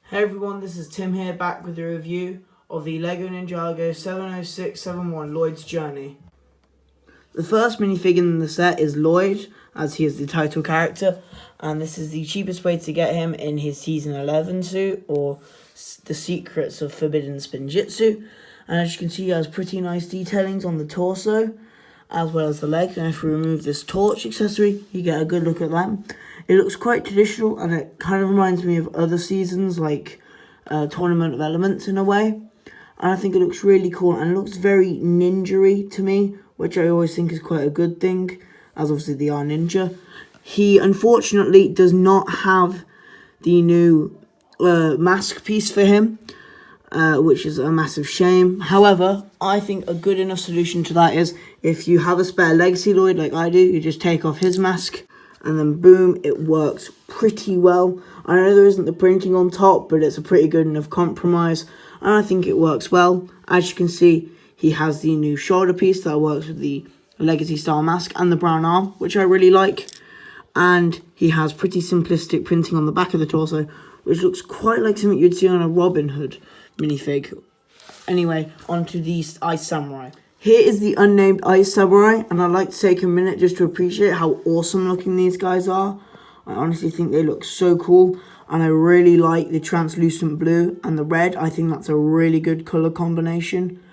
Hey everyone, this is Tim here, back with a review of the LEGO Ninjago 70671 Lloyd's Journey. The first minifigure in the set is Lloyd, as he is the title character, and this is the cheapest way to get him in his Season 11 suit, or the Secrets of Forbidden Spinjitzu. And as you can see, he has pretty nice detailings on the torso, as well as the legs. And if we remove this torch accessory, you get a good look at that. It looks quite traditional, and it kind of reminds me of other seasons, like Tournament of Elements in a way. And I think it looks really cool, and it looks very ninja-y to me, which I always think is quite a good thing, as obviously they are ninja. He, unfortunately, does not have the new mask piece for him, which is a massive shame. However, I think a good enough solution to that is, if you have a spare Legacy Lloyd like I do, you just take off his mask, and then boom, it works pretty well. I know there isn't the printing on top, but it's a pretty good enough compromise, and I think it works well. As you can see, he has the new shoulder piece that works with the Legacy style mask and the brown arm, which I really like. And he has pretty simplistic printing on the back of the torso, which looks quite like something you'd see on a Robin Hood minifig. Anyway, onto the Ice Samurai. Here is the unnamed Ice Samurai, and I'd like to take a minute just to appreciate how awesome looking these guys are. I honestly think they look so cool, and I really like the translucent blue and the red. I think that's a really good colour combination.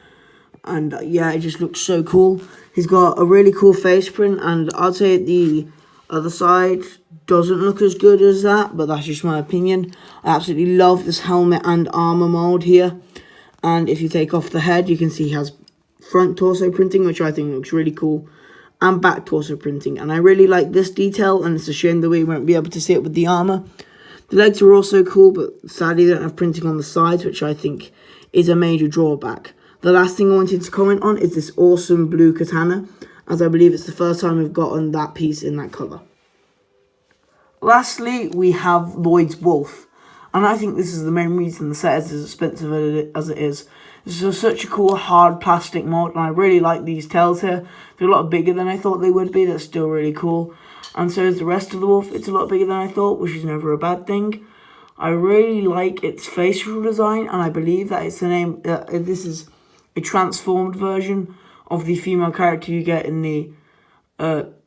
And yeah, it just looks so cool. He's got a really cool face print, and I'd say the other side doesn't look as good as that, but that's just my opinion. I absolutely love this helmet and armor mold here. And if you take off the head, you can see he has front torso printing, which I think looks really cool, and back torso printing. And I really like this detail, and it's a shame that we won't be able to see it with the armor. The legs are also cool, but sadly they don't have printing on the sides, which I think is a major drawback. The last thing I wanted to comment on is this awesome blue katana, as I believe it's the first time we've gotten that piece in that colour. Lastly, we have Lloyd's wolf, and I think this is the main reason the set is as expensive as it is. This is such a cool hard plastic mold, and I really like these tails here. They're a lot bigger than I thought they would be. That's still really cool. And so is the rest of the wolf. It's a lot bigger than I thought, which is never a bad thing. I really like its facial design, and I believe that it's the name. This is a transformed version of the female character you get in the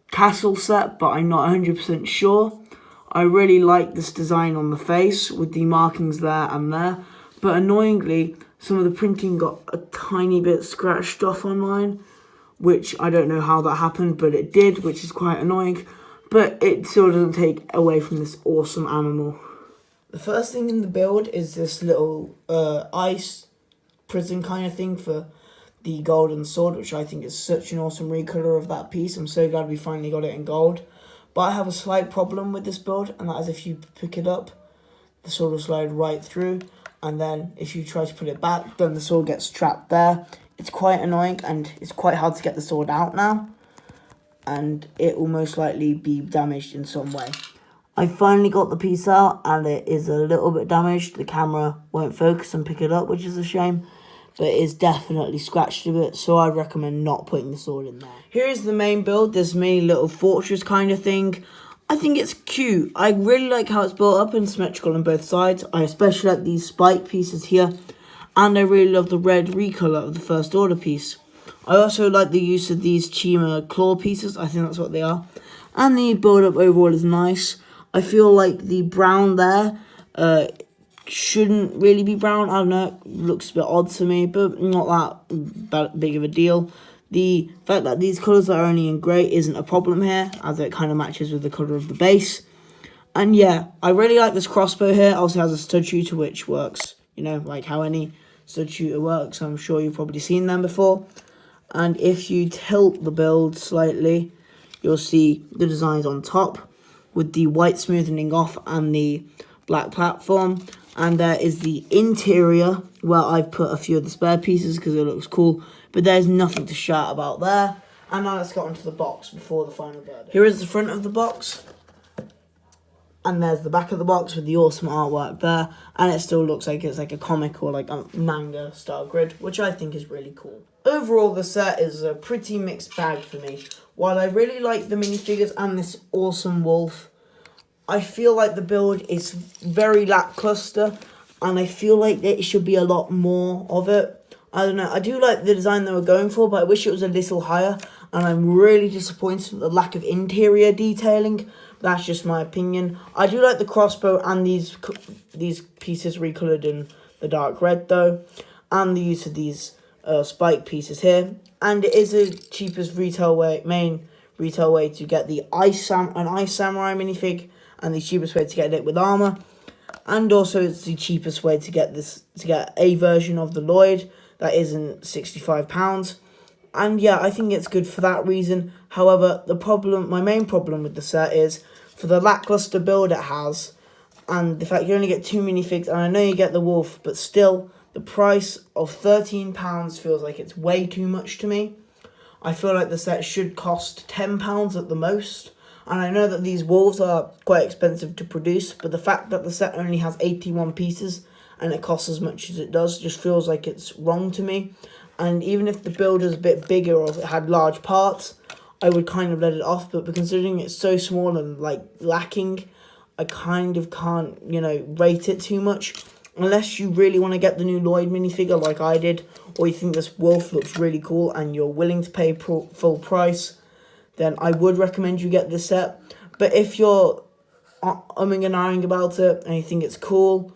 castle set, but I'm not 100% sure. I really like this design on the face with the markings there and there, but annoyingly, some of the printing got a tiny bit scratched off on mine, which I don't know how that happened, but it did, which is quite annoying, but it still doesn't take away from this awesome animal. The first thing in the build is this little ice prison kind of thing for the golden sword, which I think is such an awesome recolor of that piece. I'm so glad we finally got it in gold. But I have a slight problem with this build, and that is if you pick it up, the sword will slide right through, and then if you try to put it back, then the sword gets trapped there. It's quite annoying, and it's quite hard to get the sword out now, and it will most likely be damaged in some way. I finally got the piece out, and it is a little bit damaged. The camera won't focus and pick it up, which is a shame, but it is definitely scratched a bit, so I'd recommend not putting the sword in there. Here is the main build, this mini little fortress kind of thing. I think it's cute. I really like how it's built up and symmetrical on both sides. I especially like these spike pieces here, and I really love the red recolor of the first order piece. I also like the use of these Chima claw pieces. I think that's what they are. And the build up overall is nice. I feel like the brown there shouldn't really be brown. I don't know, it looks a bit odd to me, but not that big of a deal. The fact that these colours are only in grey isn't a problem here, as it kind of matches with the colour of the base. And yeah, I really like this crossbow here. Also has a stud shooter, which works, you know, like how any stud shooter works. I'm sure you've probably seen them before. And if you tilt the build slightly, you'll see the designs on top with the white smoothing off and the black platform. And there is the interior, where I've put a few of the spare pieces because it looks cool, but there's nothing to shout about there. And now let's get onto the box before the final verdict. Here is the front of the box, and there's the back of the box with the awesome artwork there, and it still looks like it's like a comic or like a manga style grid, which I think is really cool. Overall, the set is a pretty mixed bag for me. While I really like the minifigures and this awesome wolf, I feel like the build is very lackluster, and I feel like it should be a lot more of it. I don't know. I do like the design they were going for, but I wish it was a little higher. And I'm really disappointed with the lack of interior detailing. That's just my opinion. I do like the crossbow and these pieces recolored in the dark red though, and the use of these spike pieces here. And it is the cheapest main retail way to get an Ice Samurai minifig, and the cheapest way to get it with armor. And also it's the cheapest way to get a version of the Lloyd that isn't £65. And yeah, I think it's good for that reason. However, my main problem with the set is for the lackluster build it has, and the fact you only get 2 minifigs, and I know you get the wolf, but still, the price of £13 feels like it's way too much to me. I feel like the set should cost £10 at the most. And I know that these wolves are quite expensive to produce, but the fact that the set only has 81 pieces and it costs as much as it does just feels like it's wrong to me. And even if the build is a bit bigger or if it had large parts, I would kind of let it off. But considering it's so small and like lacking, I kind of can't, rate it too much. Unless you really want to get the new Lloyd minifigure like I did, or you think this wolf looks really cool and you're willing to pay full price, then I would recommend you get this set. But if you're umming and ahhing about it and you think it's cool,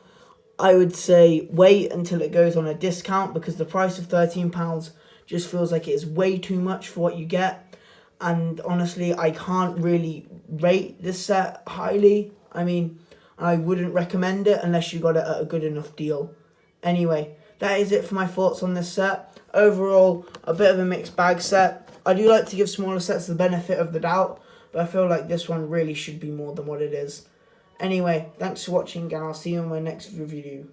I would say wait until it goes on a discount, because the price of £13 just feels like it is way too much for what you get. And honestly, I can't really rate this set highly. I mean, I wouldn't recommend it unless you got it at a good enough deal. Anyway, that is it for my thoughts on this set. Overall, a bit of a mixed bag set. I do like to give smaller sets the benefit of the doubt, but I feel like this one really should be more than what it is. Anyway, thanks for watching, and I'll see you in my next review.